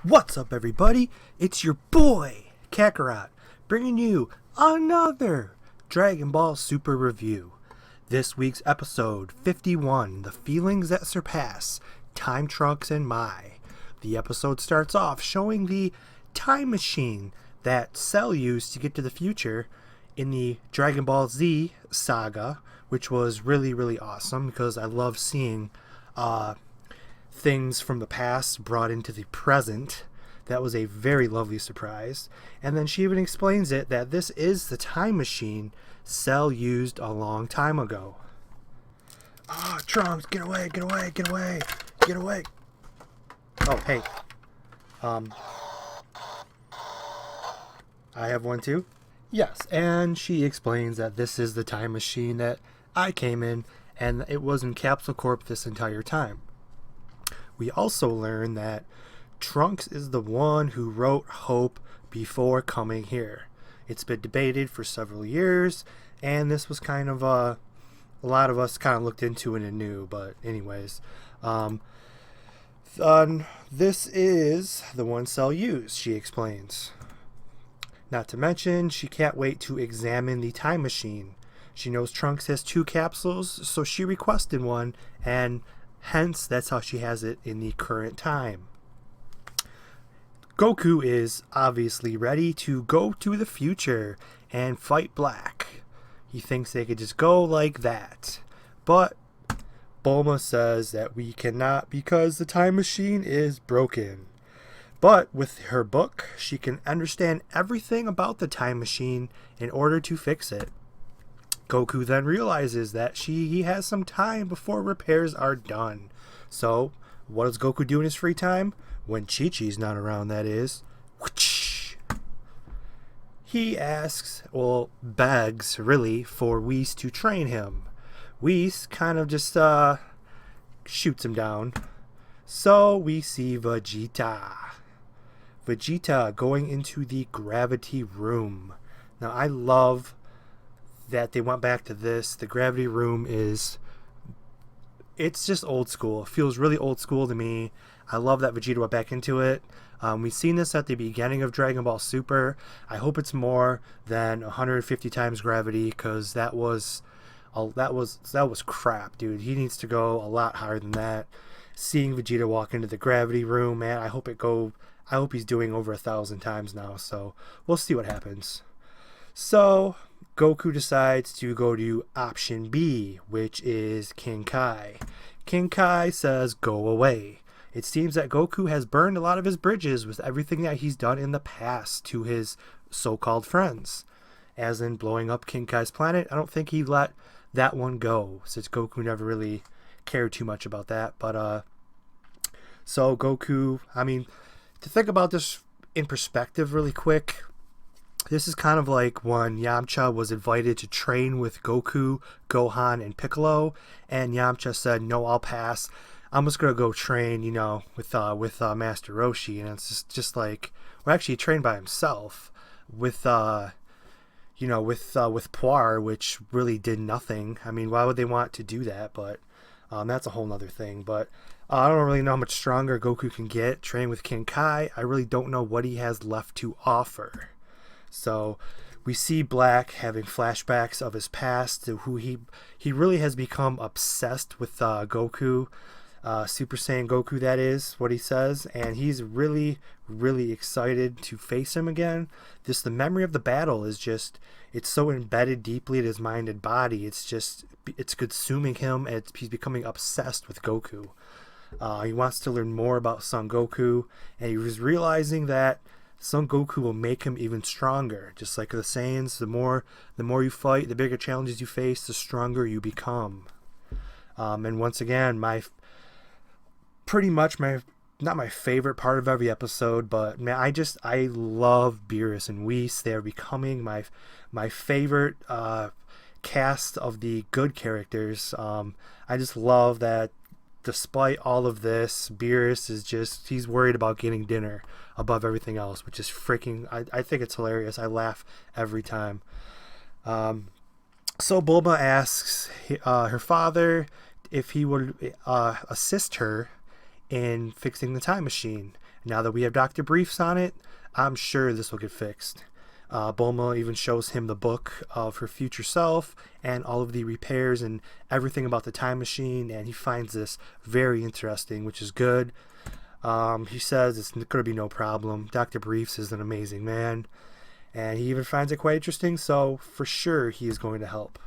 What's up, everybody? It's your boy, Kakarot, bringing you another Dragon Ball Super review. This week's episode 51, The Feelings That Surpass, Time Trunks and Mai. The episode starts off showing the time machine that Cell used to get to the future in the Dragon Ball Z saga, which was really awesome because I love seeing things from the past brought into the present. That was a very lovely surprise. And then she even explains it that this is the time machine Cell used a long time ago. Trunks, get away. Oh, hey. I have one too? Yes, and she explains that this is the time machine that I came in, and it was in Capsule Corp this entire time. We also learn that Trunks is the one who wrote Hope before coming here. It's been debated for several years, and this was kind of a lot of us kind of looked into it and knew, but anyways, this is the one Cell used, she explains. Not to mention, she can't wait to examine the time machine. She knows Trunks has 2 capsules, so she requested one, and hence, that's how she has it in the current time. Goku is obviously ready to go to the future and fight Black. He thinks they could just go like that. But Bulma says that we cannot because the time machine is broken. But with her book, she can understand everything about the time machine in order to fix it. Goku then realizes that he has some time before repairs are done. So, what does Goku do in his free time? When Chi-Chi's not around, that is. Whoosh! He begs, really, for Whis to train him. Whis kind of just shoots him down. So, we see Vegeta going into the gravity room. Now, I love that they went back to this. The gravity room it's just old school. It feels really old school to me. I love that Vegeta went back into it. We've seen this at the beginning of Dragon Ball Super. I hope it's more than 150 times gravity, because that was crap, dude. He needs to go a lot higher than that. Seeing Vegeta walk into the gravity room, man, I hope he's doing over 1,000 times now. So we'll see what happens. So Goku decides to go to option B, which is King Kai. King Kai says, go away. It seems that Goku has burned a lot of his bridges with everything that he's done in the past to his so-called friends. As in blowing up King Kai's planet, I don't think he let that one go, since Goku never really cared too much about that. But, so Goku, to think about this in perspective really quick, this is kind of like when Yamcha was invited to train with Goku, Gohan, and Piccolo, and Yamcha said, "No, I'll pass. I'm just gonna go train, with Master Roshi." And it's just like, well, actually, he trained by himself with Puar, which really did nothing. Why would they want to do that? But that's a whole nother thing. But I don't really know how much stronger Goku can get training with King Kai. I really don't know what he has left to offer. So we see Black having flashbacks of his past, to who he really has become obsessed with Goku, Super Saiyan Goku, that is what he says, and he's really excited to face him again. Just the memory of the battle is just, it's so embedded deeply in his mind and body. It's consuming him, and he's becoming obsessed with Goku. He wants to learn more about Son Goku, and he was realizing that Son Goku will make him even stronger. Just like the Saiyans, the more you fight, the bigger challenges you face, the stronger you become. And once again, not my favorite part of every episode, but man, I love Beerus and Whis. They are becoming my favorite cast of the good characters. I just love that despite all of this, Beerus he's worried about getting dinner above everything else, which is freaking, I think it's hilarious. I laugh every time. So Bulma asks her father if he would assist her in fixing the time machine. Now that we have Dr. Briefs on it, I'm sure this will get fixed. Bulma even shows him the book of her future self and all of the repairs and everything about the time machine, and he finds this very interesting, which is good. He says it's going to be no problem. Dr. Briefs is an amazing man, and he even finds it quite interesting, so for sure he is going to help.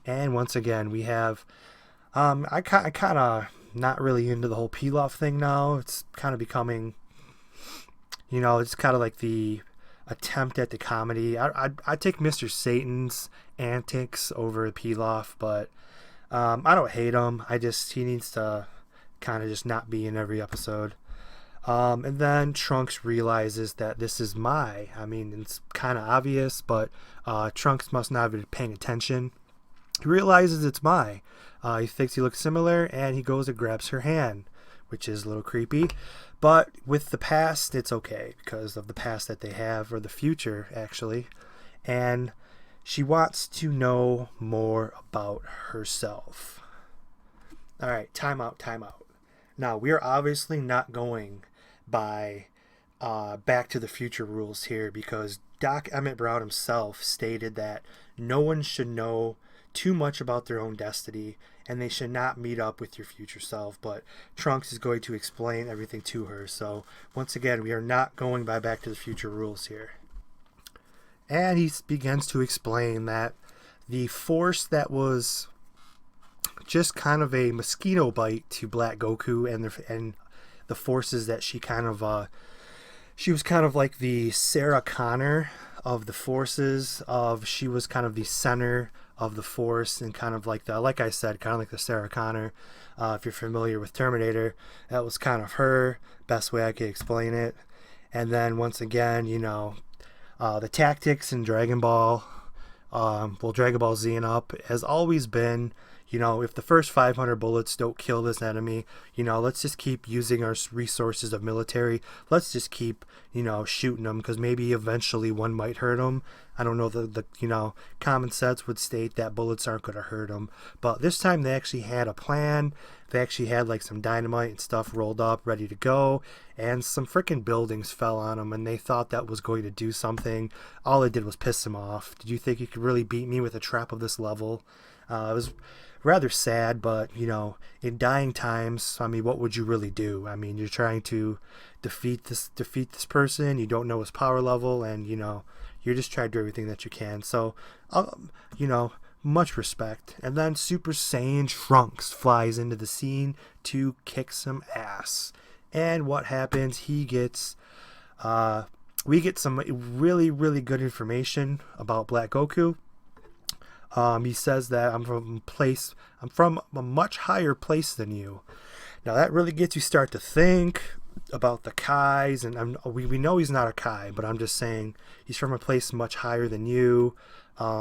And once again, we have, I kind of not really into the whole Pilaf thing now. It's kind of becoming, it's kind of like the attempt at the comedy. I take Mr. Satan's antics over Pilaf, but I don't hate him. He needs to kind of just not be in every episode. And then Trunks realizes that this is it's kind of obvious, but Trunks must not have been paying attention. He realizes it's Mai. He thinks he looks similar, and he goes and grabs her hand, which is a little creepy. But with the past, it's okay because of the past that they have, or the future, actually. And she wants to know more about herself. All right, time out. Now, we are obviously not going by Back to the Future rules here, because Doc Emmett Brown himself stated that no one should know too much about their own destiny, and they should not meet up with your future self. But Trunks is going to explain everything to her. So once again, we are not going by Back to the Future rules here. And he begins to explain that the force that was just kind of a mosquito bite to Black Goku, and the forces that she was kind of like the Sarah Connor of the forces. She was kind of the center of the force, and kind of like like I said, kind of like the Sarah Connor. If you're familiar with Terminator, that was kind of her. Best way I could explain it. And then once again, the tactics in Dragon Ball, Dragon Ball Z and up, has always been, if the first 500 bullets don't kill this enemy, let's just keep using our resources of military. Let's just keep, shooting them, because maybe eventually one might hurt them. I don't know, the common sense would state that bullets aren't going to hurt them. But this time they actually had a plan. They actually had like some dynamite and stuff rolled up, ready to go. And some freaking buildings fell on them, and they thought that was going to do something. All it did was piss them off. Did you think you could really beat me with a trap of this level? It was rather sad, but in dying times, what would you really do? You're trying to defeat this person. You don't know his power level, and you're just trying to do everything that you can. So much respect. And then Super Saiyan Trunks flies into the scene to kick some ass. And what happens? We get some really, really good information about Black Goku. He says that I'm from a much higher place than you. Now that really gets you start to think about the Kais, and we know he's not a Kai, but I'm just saying he's from a place much higher than you.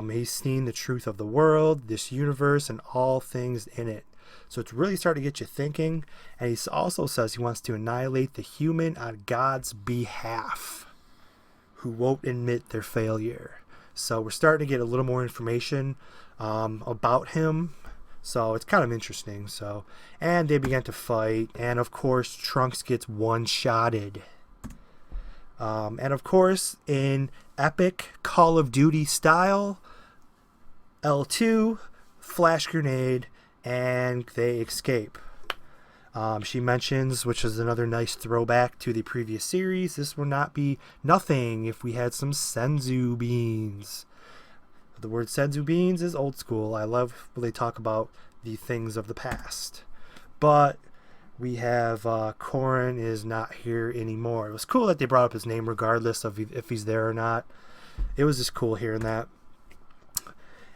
He's seen the truth of the world, this universe, and all things in it. So it's really starting to get you thinking. And he also says he wants to annihilate the human on God's behalf, who won't admit their failure. So we're starting to get a little more information about him. So it's kind of interesting. And they began to fight. And of course, Trunks gets one-shotted. And of course, in epic Call of Duty style, L2, flash grenade, and they escape. She mentions, which is another nice throwback to the previous series, this would not be nothing if we had some senzu beans. The word senzu beans is old school. I love when they talk about the things of the past. But we have Korin is not here anymore. It was cool that they brought up his name regardless of if he's there or not. It was just cool hearing that.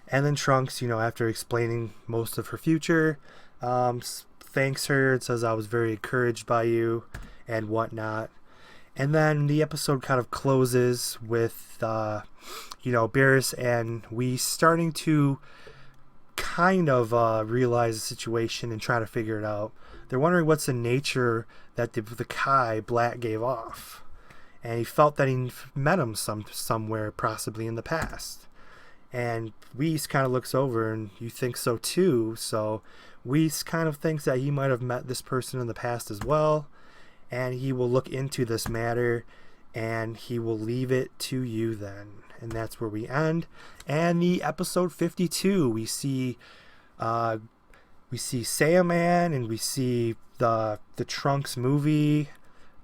And then Trunks, after explaining most of her future, thanks her and says, I was very encouraged by you and whatnot. And then the episode kind of closes with, Beerus and we starting to kind of realize the situation and try to figure it out. They're wondering what's the nature that the Kai Black gave off. And he felt that he met him somewhere, possibly in the past. And Whis kind of looks over, and you think so too. So Whis kind of thinks that he might have met this person in the past as well. and he will look into this matter, and he will leave it to you then. And that's where we end. And the episode 52, we see Saiyaman, and we see the Trunks movie,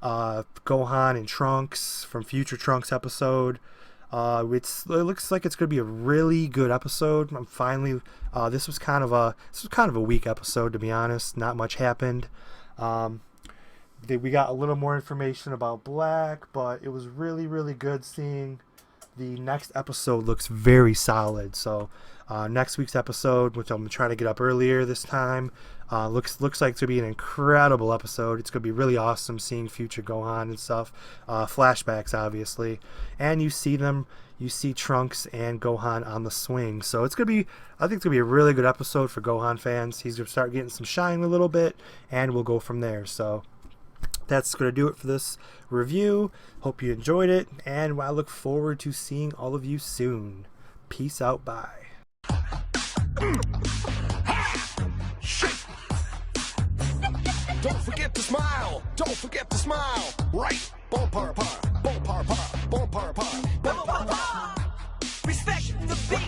Gohan and Trunks from Future Trunks episode. It looks like it's going to be a really good episode. I'm finally. This was kind of a weak episode, to be honest. Not much happened. We got a little more information about Black, but it was really, really good seeing. The next episode looks very solid. So next week's episode, which I'm going to try to get up earlier this time, looks like it's going to be an incredible episode. It's going to be really awesome seeing future Gohan and stuff. Flashbacks, obviously. And you see Trunks and Gohan on the swing. So I think it's going to be a really good episode for Gohan fans. He's going to start getting some shine a little bit, and we'll go from there. So that's going to do it for this review. Hope you enjoyed it, and I look forward to seeing all of you soon. Peace out. Bye. Don't forget to smile. Don't forget to smile. Right. Bon par par. Bon par par. Bon par par. Bon par par. Respect the beat.